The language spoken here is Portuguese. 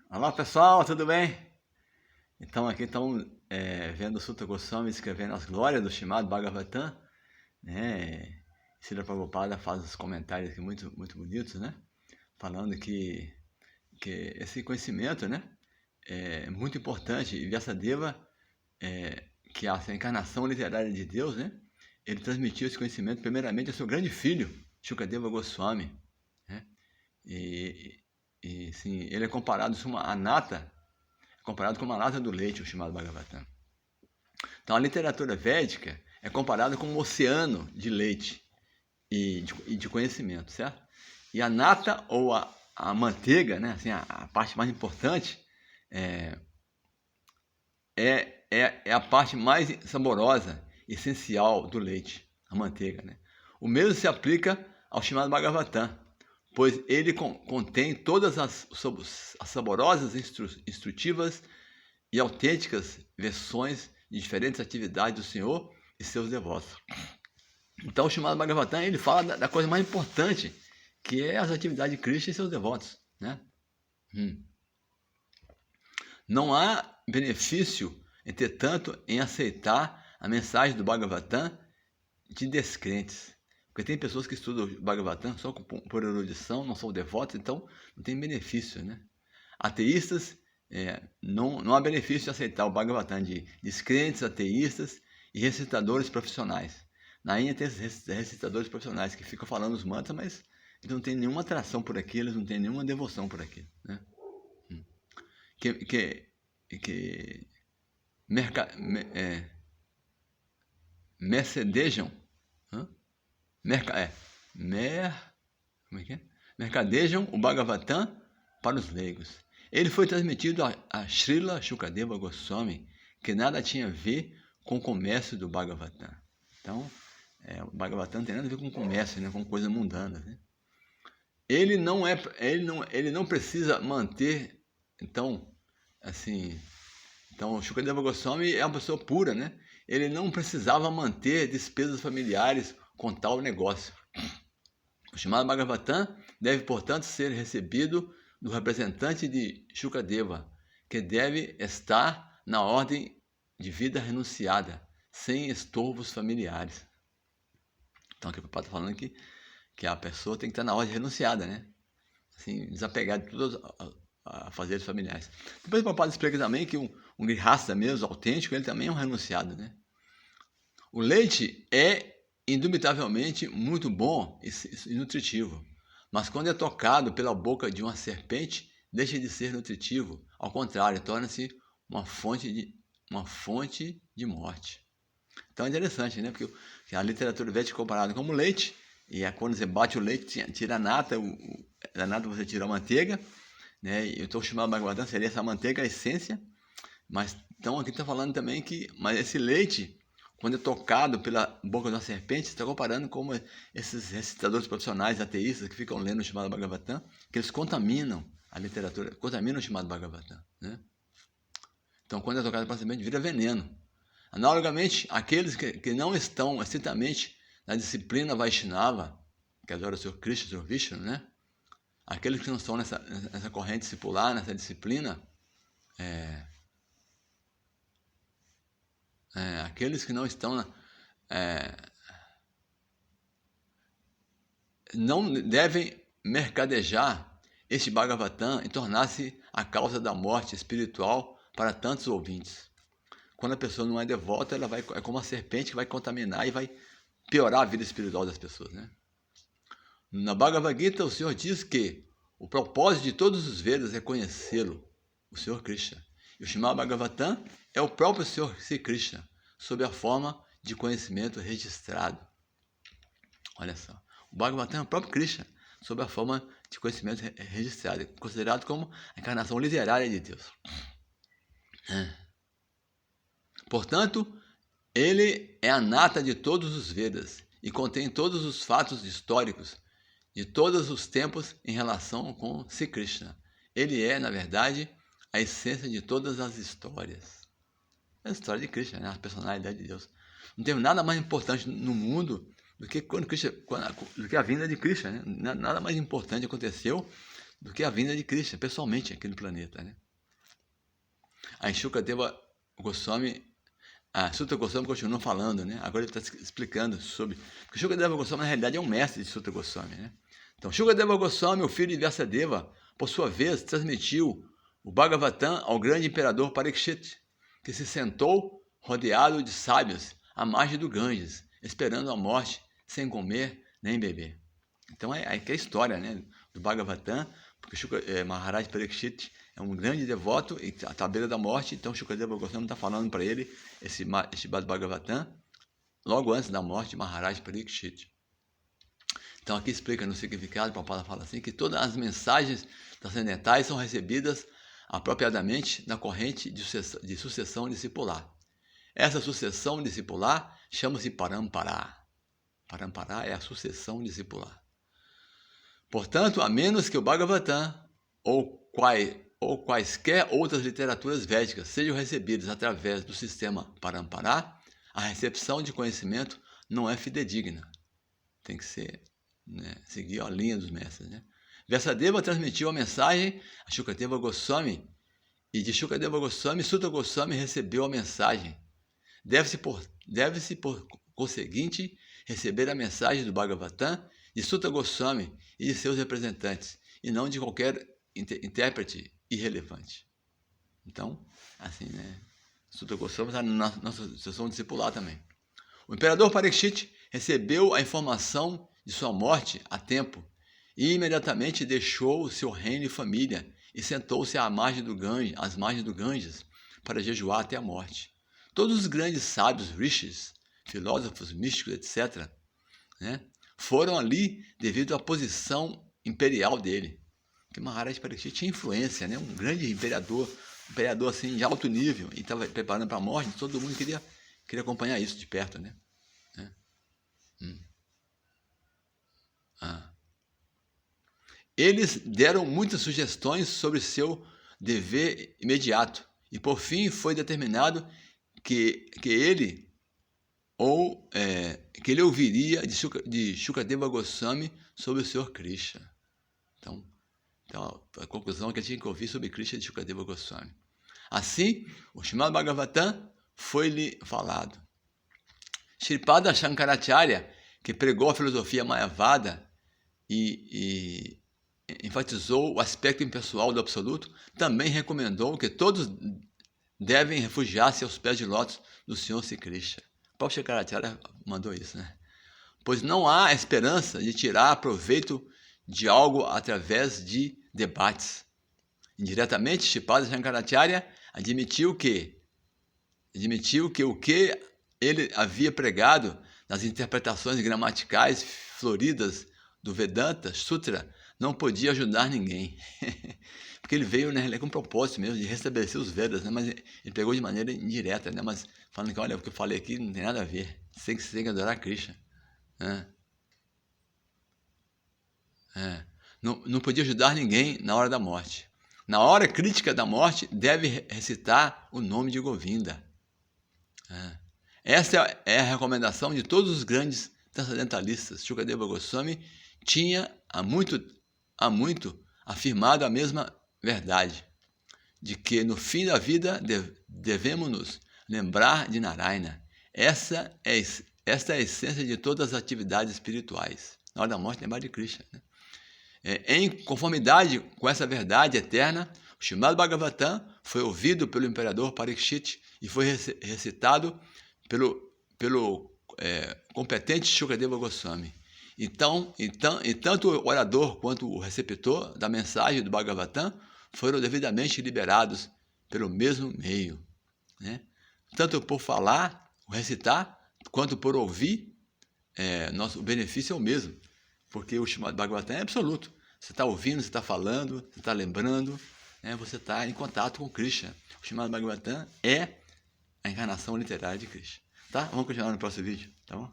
Olá pessoal, tudo bem? Então aqui estão vendo o Sutta Goswami escrevendo as glórias do Śrīmad Bhagavatam, né? Srila Prabhupada faz os comentários aqui muito bonitos, né? Falando que esse conhecimento, né, é muito importante. E Vyasadeva, que é a encarnação literária de Deus, né? Ele transmitiu esse conhecimento primeiramente ao seu grande filho, Shukadeva Goswami, né? E sim, ele é comparado com a nata, comparado com uma lata do leite, o chamado Bhagavatam. Então, a literatura védica é comparada com um oceano de leite e de conhecimento, certo? E a nata, ou a manteiga, né, assim, a parte mais importante, é a parte mais saborosa, essencial do leite, a manteiga, né? O mesmo se aplica ao chamado Bhagavatam, pois ele contém todas as saborosas, instrutivas e autênticas versões de diferentes atividades do Senhor e seus devotos. Então, o chamado Bhagavatam, ele fala da coisa mais importante, que é as atividades de Krishna e seus devotos, né? Não há benefício, entretanto, em aceitar a mensagem do Bhagavatam de descrentes. Porque tem pessoas que estudam o Bhagavatam só por erudição, não são devotos, então não tem benefício, né? Ateístas, não há benefício de aceitar o Bhagavatam de descrentes, ateístas e recitadores profissionais. Na Índia tem esses recitadores profissionais que ficam falando os mantras, mas eles não têm nenhuma atração por aquilo, eles não têm nenhuma devoção por aquilo, né? Mercadejam, mercadejam o Bhagavatam para os leigos. Ele foi transmitido a Srila Shukadeva Goswami, que nada tinha a ver com o comércio do Bhagavatam. Então, o Bhagavatam não tem nada a ver com comércio, né, com coisas mundanas, né? Ele não precisa manter, então, assim, então Shukadeva Goswami é uma pessoa pura, né? Ele não precisava manter despesas familiares com tal negócio. O chamado Bhagavatam deve, portanto, ser recebido do representante de Shukadeva, que deve estar na ordem de vida renunciada, sem estorvos familiares. Então, aqui o Papai está falando que a pessoa tem que estar na ordem renunciada, né? Assim, desapegada de todos a fazeres familiares. Depois o Papai explica também que um grihasta mesmo, autêntico, ele também é um renunciado, né? O leite é indubitavelmente muito bom e nutritivo, mas quando é tocado pela boca de uma serpente, deixa de ser nutritivo. Ao contrário, torna-se uma fonte de morte. Então é interessante, né? Porque a literatura védica é comparada como leite, e quando você bate o leite, tira a nata, da nata você tira a manteiga, né? Eu estou chamando Bhagavatam, seria essa manteiga a essência, mas então aqui está falando também mas esse leite, quando é tocado pela boca de uma serpente, está comparando como esses recitadores profissionais ateístas que ficam lendo o chamado Bhagavatam, que eles contaminam a literatura, contaminam o chamado Bhagavatam, né? Então, quando é tocado pela serpente, vira veneno. Analogamente, aqueles que não estão estritamente na disciplina Vaishnava, que adora o Senhor Krishna, o Senhor Vishnu, né? Aqueles que não estão nessa corrente discipular, nessa disciplina, aqueles que não estão não devem mercadejar este Bhagavatam e tornar-se a causa da morte espiritual para tantos ouvintes. Quando a pessoa não é devota, ela é como uma serpente que vai contaminar e vai piorar a vida espiritual das pessoas, né? Na Bhagavad Gita, o Senhor diz que o propósito de todos os Vedas é conhecê-lo, o Senhor Krishna. E o Śrīmad Bhagavatam é o próprio Senhor Sri Krishna, sob a forma de conhecimento registrado. Olha só, o Bhagavatam é o próprio Krishna, sob a forma de conhecimento registrado, considerado como a encarnação literária de Deus. Portanto, ele é a nata de todos os Vedas e contém todos os fatos históricos de todos os tempos em relação com Sri Krishna. Ele é, na verdade, a essência de todas as histórias. É a história de Krishna, né? A personalidade de Deus. Não tem nada mais importante no mundo do que a vinda de Krishna, né? Nada mais importante aconteceu do que a vinda de Krishna, pessoalmente, aqui no planeta, né? Aí Shukadeva Goswami, Suta Goswami continua falando, né? Agora ele está explicando sobre... Porque Shukadeva Goswami, na realidade, é um mestre de Suta Goswami, né? Então, Shukadeva Goswami, o filho de Vyasadeva, por sua vez, transmitiu o Bhagavatam ao grande imperador Parikshit, que se sentou rodeado de sábios à margem do Ganges, esperando a morte, sem comer nem beber. Então, é que é a história, né, do Bhagavatam, porque Maharaj Parikshit é um grande devoto e está à beira da morte, então Shukadeva Goswami está falando para ele esse Bhagavatam logo antes da morte de Maharaj Parikshit. Então aqui explica no significado, Prabhupada fala assim, que todas as mensagens transcendentais são recebidas apropriadamente na corrente de sucessão discipular. Essa sucessão discipular chama-se Parampara. Parampara é a sucessão discipular. Portanto, a menos que o Bhagavatam ou quaisquer outras literaturas védicas sejam recebidas através do sistema Parampara, a recepção de conhecimento não é fidedigna. Tem que ser, né, seguir a linha dos mestres, né? Vyasadeva transmitiu a mensagem a Shukadeva Goswami, e de Shukadeva Goswami, Suta Goswami recebeu a mensagem. Deve-se por conseguinte, receber a mensagem do Bhagavatam de Suta Goswami e de seus representantes, e não de qualquer intérprete irrelevante. Então, assim, né? Suta Goswami está na nossa sessão discipular também. O imperador Parikshit recebeu a informação de sua morte a tempo e imediatamente deixou o seu reino e família e sentou-se às margens do Ganges para jejuar até a morte. Todos os grandes sábios, rishis, filósofos, místicos, etc., né, foram ali devido à posição imperial dele. Porque Maharaj Parikshit tinha influência, né, um grande imperador assim, de alto nível, e estava preparando para a morte, todo mundo queria acompanhar isso de perto, né? Eles deram muitas sugestões sobre seu dever imediato, e por fim foi determinado que ele ouviria de Shukadeva Goswami sobre o Senhor Krishna. Então a conclusão é que ele tinha que ouvir sobre Krishna de Shukadeva Goswami. Assim, o Srimad Bhagavatam foi-lhe falado. Shripada Shankaracharya, que pregou a filosofia Mayavada e enfatizou o aspecto impessoal do Absoluto, também recomendou que todos devem refugiar-se aos pés de lótus do Senhor Sri Krishna. O próprio Shankaracharya mandou isso, né? Pois não há esperança de tirar proveito de algo através de debates. Indiretamente, Shripada Shankaracharya admitiu que o que ele havia pregado nas interpretações gramaticais floridas do Vedanta Sutra não podia ajudar ninguém. Porque ele veio, né, com um propósito mesmo de restabelecer os Vedas, né, mas ele pegou de maneira indireta, né, mas falando que, olha, o que eu falei aqui não tem nada a ver, você tem que adorar Krishna. Não podia ajudar ninguém na hora da morte. Na hora crítica da morte, deve recitar o nome de Govinda. Essa é a recomendação de todos os grandes transcendentalistas. Shukadeva Goswami tinha há muito afirmado a mesma verdade, de que no fim da vida devemos nos lembrar de Narayana. Esta é a essência de todas as atividades espirituais. Na hora da morte, lembrar de Krishna, né? Em conformidade com essa verdade eterna, o Srimad Bhagavatam foi ouvido pelo imperador Parikshit e foi recitado pelo competente Shukadeva Goswami. E tanto o orador quanto o receptor da mensagem do Bhagavatam foram devidamente liberados pelo mesmo meio, né? Tanto por falar, recitar, quanto por ouvir, o benefício é o mesmo, porque o Srimad Bhagavatam é absoluto. Você está ouvindo, você está falando, você está lembrando, né? Você está em contato com Krishna. O Srimad Bhagavatam é a encarnação literária de Krishna. Tá? Vamos continuar no próximo vídeo, tá bom?